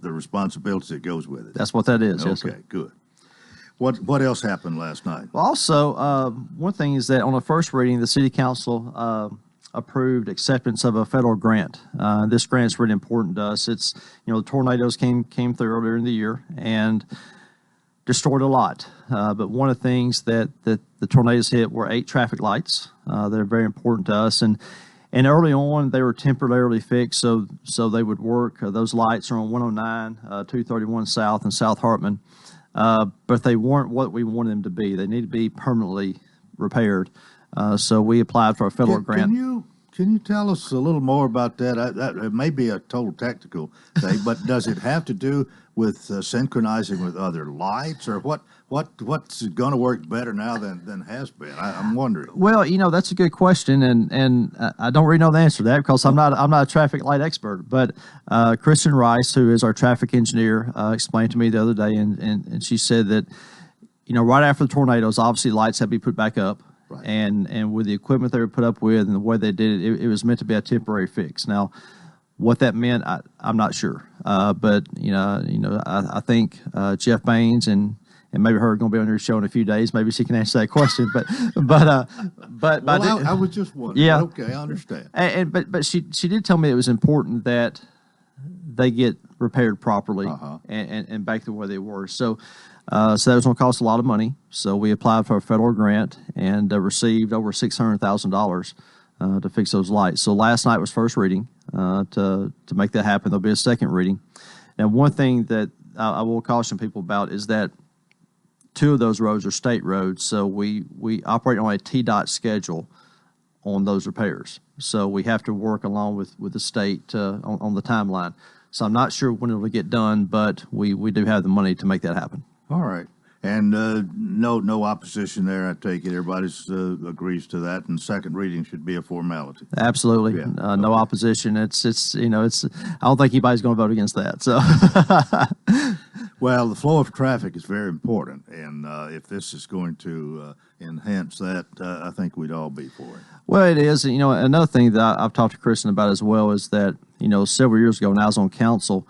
the responsibility that goes with it. That's what that is. Yes, Okay, sir. good. What else happened last night? Well, also, one thing is that on the first reading, the city council approved acceptance of a federal grant. This grant's really important to us. It's, the tornadoes came through earlier in the year and destroyed a lot. But one of the things that the tornadoes hit were 8 traffic lights. They're very important to us. And early on, they were temporarily fixed, so they would work. Those lights are on 109, 231 South, and South Hartman. But they weren't what we wanted them to be. They need to be permanently repaired. So we applied for a federal grant. Can you tell us a little more about that? It may be a total technical thing, but does it have to do with synchronizing with other lights, or what's going to work better now than has been? I'm wondering. Well, that's a good question, and I don't really know the answer to that because I'm not a traffic light expert. But Kristen Rice, who is our traffic engineer, explained to me the other day, and she said that right after the tornadoes, obviously lights had to be put back up. Right. And with the equipment they were put up with and the way they did it, it was meant to be a temporary fix. Now, what that meant, I'm not sure. But I think Jeff Baines and maybe her going to be on your show in a few days. Maybe she can answer that question. But I was just wondering. Yeah. Okay, I understand. But she did tell me it was important that they get repaired properly and back to where they were. So that was going to cost a lot of money. So we applied for a federal grant and received over $600,000 to fix those lights. So last night was first reading. To make that happen, there'll be a second reading. And one thing that I will caution people about is that 2 of those roads are state roads. So we operate on a TDOT schedule on those repairs. So we have to work along with the state on the timeline. So I'm not sure when it will get done, but we do have the money to make that happen. All right. And no opposition there, I take it. Everybody agrees to that, and second reading should be a formality. Absolutely. Yeah. No opposition. It's I don't think anybody's going to vote against that. So Well, the flow of traffic is very important, and if this is going to enhance that, I think we'd all be for it. Well, it is. Another thing that I've talked to Kristen about as well is that, several years ago when I was on council,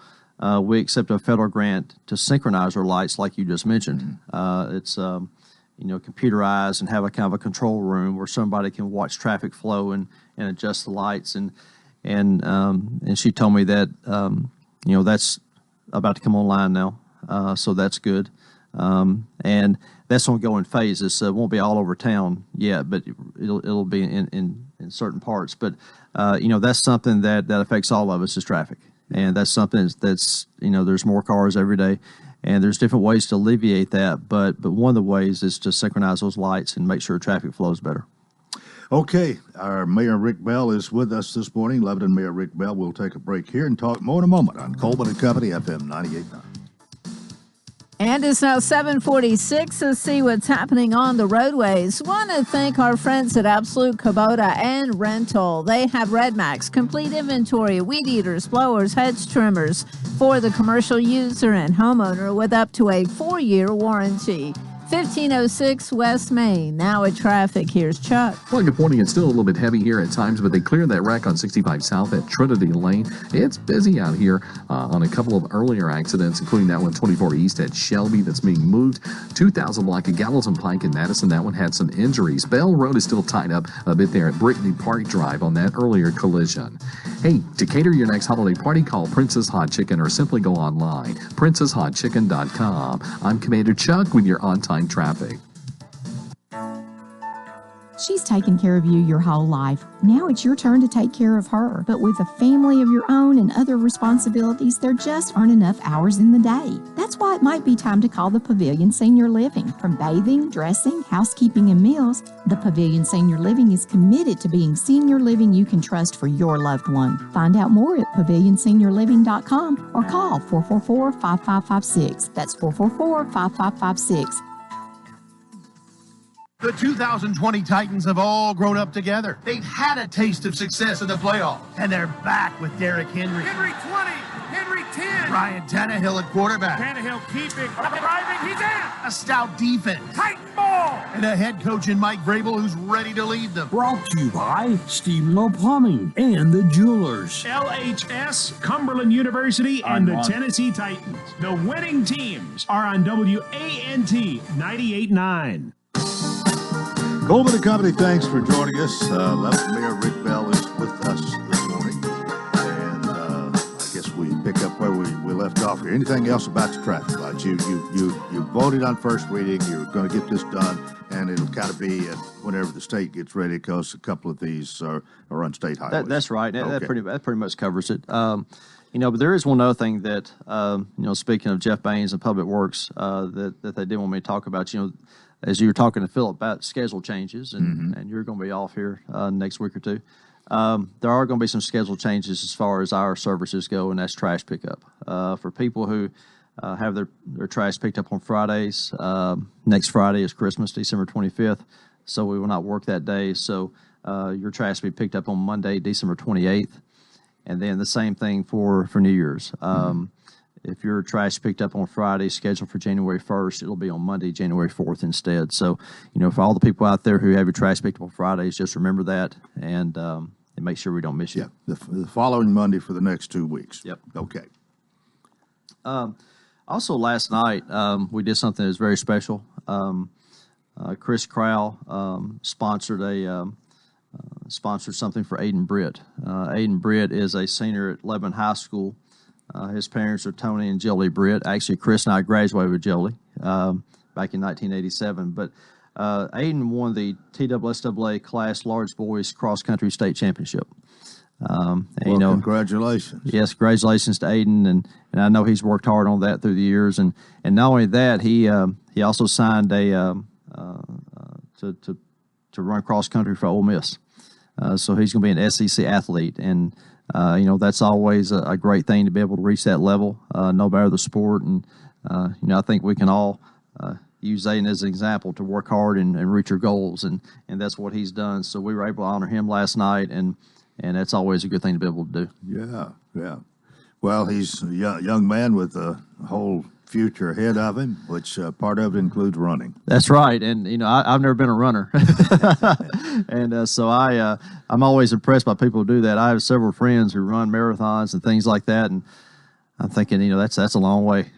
we accepted a federal grant to synchronize our lights, like you just mentioned. It's computerized and have a kind of a control room where somebody can watch traffic flow and adjust the lights. And she told me that that's about to come online now, so that's good. And that's going to go in phases, so it won't be all over town yet, but it'll be in certain parts. But that's something that affects all of us is traffic. And that's something that's there's more cars every day, and there's different ways to alleviate that. But one of the ways is to synchronize those lights and make sure traffic flows better. Okay, our Mayor Rick Bell is with us this morning. Lebanon Mayor Rick Bell. We'll take a break here and talk more in a moment on Coleman and Company, FM 98.9. And it's now 7:46. Let's see what's happening on the roadways. Want to thank our friends at Absolute Kubota and Rental. They have RedMax, complete inventory of weed eaters, blowers, hedge trimmers for the commercial user and homeowner with up to a 4-year warranty. 1506 West Main. Now at traffic, here's Chuck. Well, good morning. It's still a little bit heavy here at times, but they cleared that wreck on 65 South at Trinity Lane. It's busy out here on a couple of earlier accidents, including that one 24 East at Shelby that's being moved. 2000 block of Gallatin Pike in Madison. That one had some injuries. Bell Road is still tied up a bit there at Brittany Park Drive on that earlier collision. Hey, to cater your next holiday party, call Princess Hot Chicken or simply go online, princesshotchicken.com. I'm Commander Chuck with your on-time traffic. She's taken care of you your whole life. Now it's your turn to take care of her. But with a family of your own and other responsibilities, there just aren't enough hours in the day. That's why it might be time to call the Pavilion Senior Living. From bathing, dressing, housekeeping, and meals, the Pavilion Senior Living is committed to being senior living you can trust for your loved one. Find out more at pavilionseniorliving.com or call 444-5556. That's 444-5556. The 2020 Titans have all grown up together. They've had a taste of success in the playoffs, and they're back with Derrick Henry. Henry 20, Henry 10. Ryan Tannehill at quarterback. Tannehill keeping, driving, he's in. A stout defense. Tight ball. And a head coach in Mike Vrabel who's ready to lead them. Brought to you by Steamlow Plumbing and the Jewelers. LHS, Cumberland University, and the Tennessee Titans. The winning teams are on WANT 98.9. Coleman and Company, thanks for joining us. Lieutenant Mayor Rick Bell is with us this morning. And I guess we pick up where we left off here. Anything else about the traffic lights? You voted on first reading. You're going to get this done, and it'll kind of be whenever the state gets ready, because a couple of these are on state highways. That's right. Okay. That pretty much covers it. But there is one other thing that, speaking of Jeff Baines and Public Works, that they did want me to talk about, as you were talking to Philip about schedule changes, and you're going to be off here next week or two. There are going to be some schedule changes as far as our services go, and that's trash pickup. For people who have their trash picked up on Fridays, next Friday is Christmas, December 25th, so we will not work that day. So your trash will be picked up on Monday, December 28th, and then the same thing for New Year's. If your trash picked up on Friday, scheduled for January 1st, it'll be on Monday, January 4th instead. So, for all the people out there who have your trash picked up on Fridays, just remember that and make sure we don't miss you. Yeah, the following Monday for the next 2 weeks. Yep. Okay. Also, last night, we did something that was very special. Chris Crowell sponsored something for Aiden Britt. Aiden Britt is a senior at Lebanon High School. His parents are Tony and Jelly Britt. Actually, Chris and I graduated with Jelly back in 1987. But Aiden won the TSSAA Class Large Boys Cross Country State Championship. Congratulations. Yes, congratulations to Aiden, and I know he's worked hard on that through the years. And not only that, he also signed to run cross country for Ole Miss. So he's going to be an SEC athlete, and that's always a great thing to be able to reach that level, no matter the sport. And I think we can all use Aiden as an example to work hard and reach your goals, and that's what he's done. So we were able to honor him last night, and that's always a good thing to be able to do. Yeah. Well, he's a young man with a whole future ahead of him, which part of it includes running. That's right, and I've never been a runner, and so I'm always impressed by people who do that. I have several friends who run marathons and things like that, and I'm thinking, that's a long way.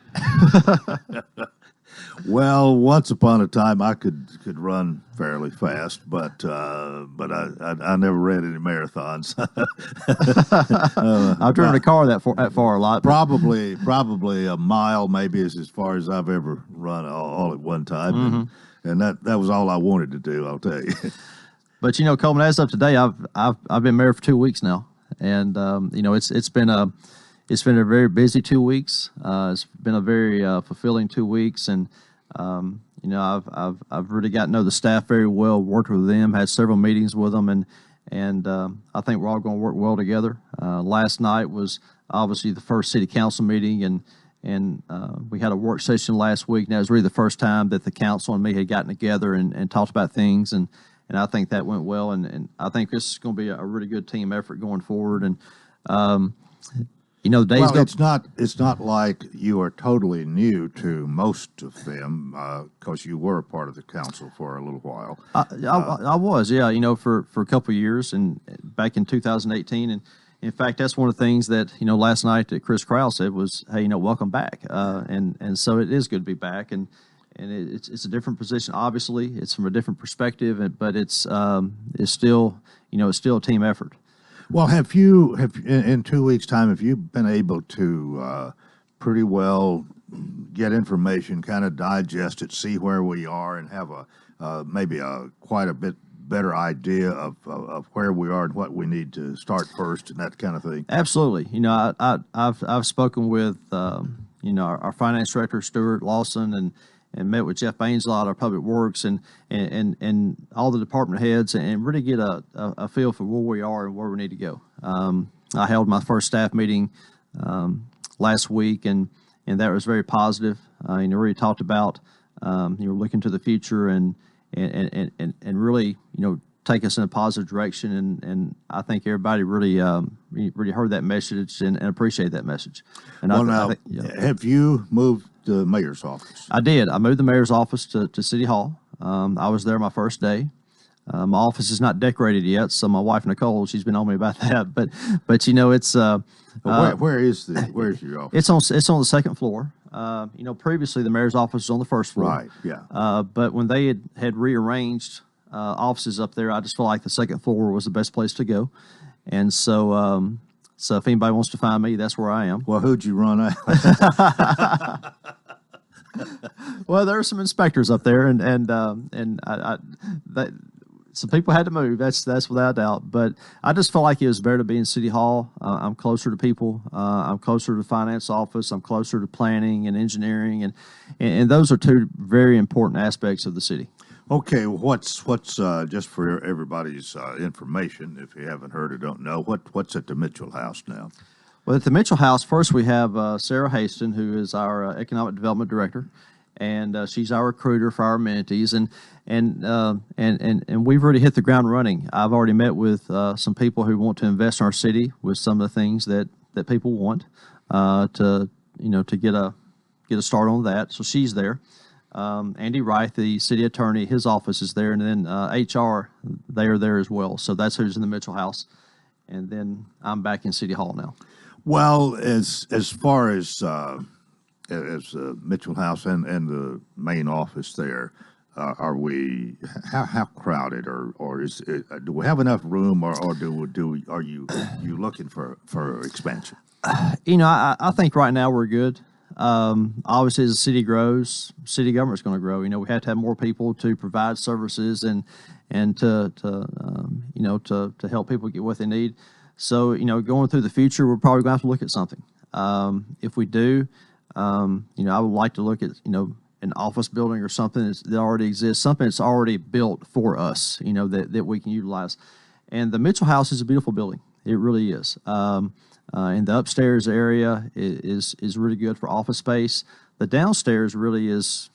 Well, once upon a time, I could run fairly fast, but I never ran any marathons. I've driven a car that far a lot. Probably a mile, maybe, is as far as I've ever run all at one time, and that was all I wanted to do. I'll tell you. But Coleman, as of today, I've been married for 2 weeks now, and it's been a very busy 2 weeks. It's been a very fulfilling 2 weeks, and I've really gotten to know the staff very well, worked with them, had several meetings with them, and I think we're all going to work well together. Last night was obviously the first city council meeting, and we had a work session last week, and that was really the first time that the council and me had gotten together and talked about things, and I think that went well, and I think this is going to be a really good team effort going forward, and the days go. It's not like you are totally new to most of them, because you were a part of the council for a little while. I was, for a couple of years, and back in 2018, and in fact, that's one of the things that last night that Chris Crowell said was, "Hey, welcome back," and so it is good to be back, and it's a different position. Obviously, it's from a different perspective, but it's still it's still a team effort. Well, have you in 2 weeks' time, have you been able to pretty well get information, kind of digest it, see where we are, and have maybe quite a bit better idea of where we are and what we need to start first and that kind of thing? Absolutely. I've spoken with our finance director Stuart Lawson and met with Jeff Baines a lot, our public works, and all the department heads, and really get a feel for where we are and where we need to go. I held my first staff meeting last week, and that was very positive. Really talked about looking to the future and really take us in a positive direction, and I think everybody really heard that message and appreciate that message. And Well, have you moved the mayor's office? I did. I moved the mayor's office to City Hall. I was there my first day. My office is not decorated yet, so my wife Nicole, she's been on me about that. But it's where's your office? It's on the second floor. Previously the mayor's office was on the first floor. Right. Yeah. But when they had rearranged offices up there, I just felt like the second floor was the best place to go, and so if anybody wants to find me, that's where I am. Well, who'd you run out? Well, there are some inspectors up there, and some people had to move. That's without a doubt. But I just felt like it was better to be in City Hall. I'm closer to people. I'm closer to the finance office. I'm closer to planning and engineering, and those are two very important aspects of the city. Okay, what's just for everybody's information, if you haven't heard or don't know, what's at the Mitchell House now? Well, at the Mitchell House, first we have Sarah Haston, who is our economic development director, and she's our recruiter for our amenities, and we've already hit the ground running. I've already met with some people who want to invest in our city with some of the things that people want to get a start on that. So she's there. Andy Wright, the city attorney, his office is there, and then HR, they are there as well. So that's who's in the Mitchell House, and then I'm back in City Hall now. Well, as far as Mitchell House and the main office there, are we how crowded or is it, do we have enough room or are you looking for expansion? I think right now we're good. Obviously, as the city grows, city government's going to grow. We have to have more people to provide services and to help people get what they need. So, going through the future, we're probably going to have to look at something. If we do, I would like to look at, an office building or something that already exists, something that's already built for us, that we can utilize. And the Mitchell House is a beautiful building. It really is. And the upstairs area is really good for office space. The downstairs really is,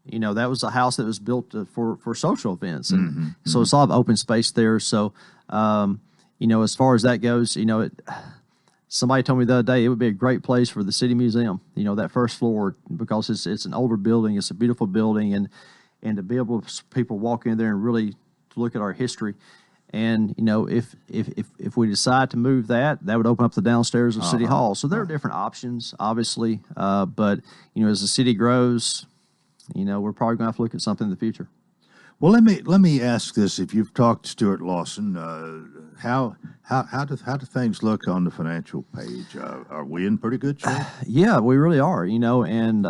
that was a house that was built for social events. And so it's a lot of open space there. So, as far as that goes, somebody told me the other day it would be a great place for the city museum, that first floor, because it's an older building, it's a beautiful building, and to be able to people walk in there and really look at our history. And if we decide to move that would open up the downstairs of City Hall. So there are different options, obviously, but as the city grows, we're probably going to have to look at something in the future. Well, let me ask this: if you've talked to Stuart Lawson, how do things look on the financial page? Are we in pretty good shape? Yeah, we really are. And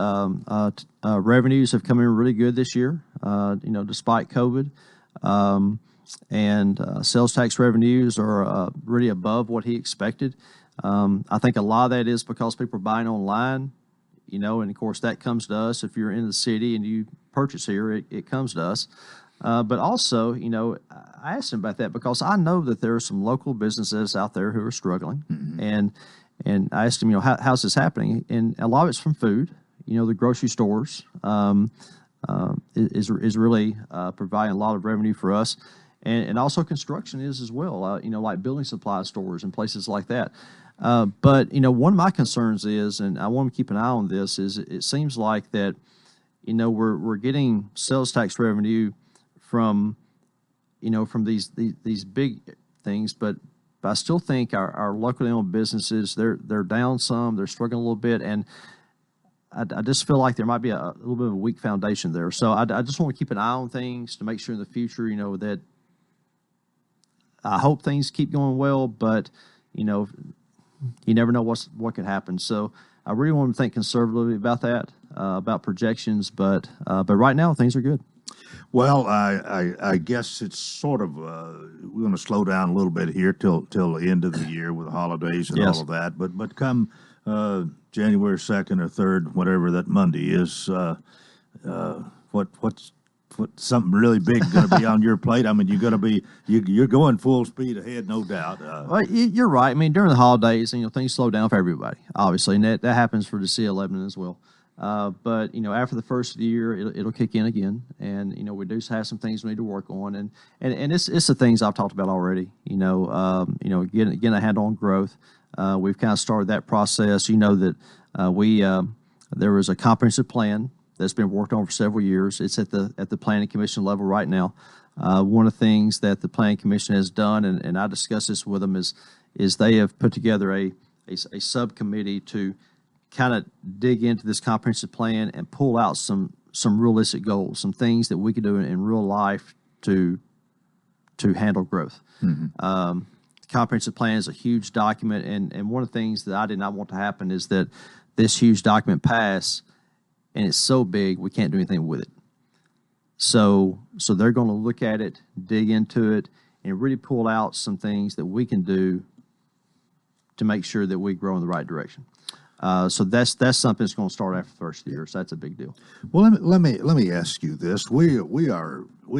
revenues have come in really good this year. Despite COVID, and sales tax revenues are really above what he expected. I think a lot of that is because people are buying online. And of course that comes to us. If you're in the city and you purchase here, it comes to us. But also, I asked him about that because I know that there are some local businesses out there who are struggling. And I asked him, how's this happening? And a lot of it's from food. The grocery stores is really providing a lot of revenue for us. And also construction is as well, like building supply stores and places like that. But one of my concerns is, and I want to keep an eye on this, is it seems like that, we're getting sales tax revenue from these big things, but I still think our locally owned businesses, they're down some, they're struggling a little bit, and I just feel like there might be a little bit of a weak foundation there. So I just want to keep an eye on things to make sure in the future, that I hope things keep going well, but you never know what could happen. So I really want to think conservatively about that, about projections, but right now things are good. Well, I guess it's sort of we're going to slow down a little bit here till the end of the year with the holidays and all of that. But come January 2nd or 3rd, whatever that Monday is, what's something really big going to be on your plate? I mean, you're going full speed ahead, no doubt. Well, you're right. I mean, during the holidays, things slow down for everybody, obviously, and that happens for the C11 as well. But after the first of the year, it'll kick in again, and we do have some things we need to work on, and it's the things I've talked about already. Getting a handle on growth. We've kind of started that process. That there was a comprehensive plan that's been worked on for several years. It's at the planning commission level right now. One of the things that the planning commission has done, and I discussed this with them, is they have put together a subcommittee to kind of dig into this comprehensive plan and pull out some realistic goals, some things that we could do in real life to handle growth. Mm-hmm. Comprehensive plan is a huge document, and one of the things that I did not want to happen is that this huge document pass, and it's so big we can't do anything with it. So they're going to look at it, dig into it, and really pull out some things that we can do to make sure that we grow in the right direction. So that's something that's going to start after the first year. So that's a big deal. Well, let me ask you this: we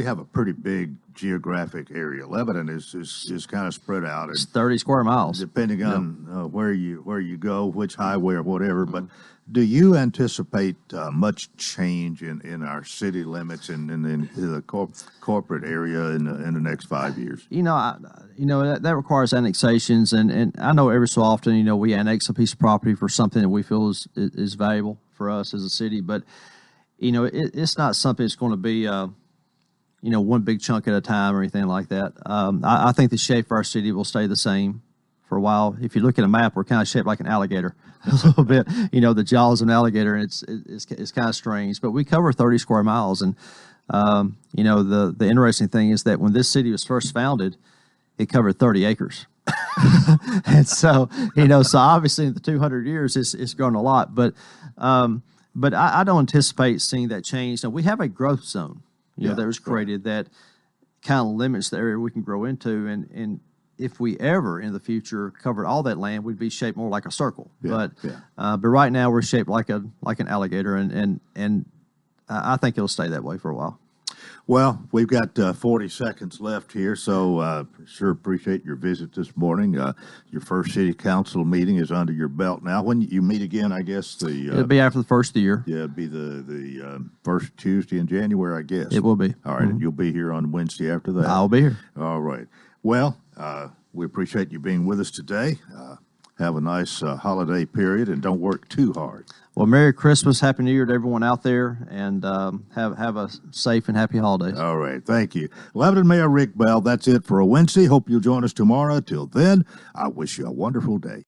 have a pretty big geographic area. Lebanon is kind of spread out. It's 30 square miles, depending on where you go, which highway or whatever. But do you anticipate much change in our city limits and in the corporate area in the next 5 years? That requires annexations, and I know every so often, we annex a piece of property for something that we feel is valuable for us as a city, but it's not something that's going to be one big chunk at a time or anything like that. I think the shape of our city will stay the same for a while. If you look at a map, we're kind of shaped like an alligator a little bit. The jaws of an alligator, and it's kind of strange. But we cover 30 square miles, and the interesting thing is that when this city was first founded, it covered 30 acres. And so obviously in the 200 years, it's grown a lot. But I don't anticipate seeing that change. Now, we have a growth zone, that was created that kind of limits the area we can grow into, and if we ever in the future covered all that land, we'd be shaped more like a circle. But right now we're shaped like an alligator, and I think it'll stay that way for a while. Well, we've got 40 seconds left here, so sure appreciate your visit this morning. Your first city council meeting is under your belt now. When you meet again, I guess it'll be after the first of the year. Yeah, it'll be the first Tuesday in January, I guess. It will be. All right, and you'll be here on Wednesday after that. I'll be here. All right. Well, we appreciate you being with us today. Have a nice holiday period, and don't work too hard. Well, Merry Christmas, Happy New Year to everyone out there, and have a safe and happy holidays. All right, thank you. Lebanon Mayor Rick Bell, that's it for a Wednesday. Hope you'll join us tomorrow. Till then, I wish you a wonderful day.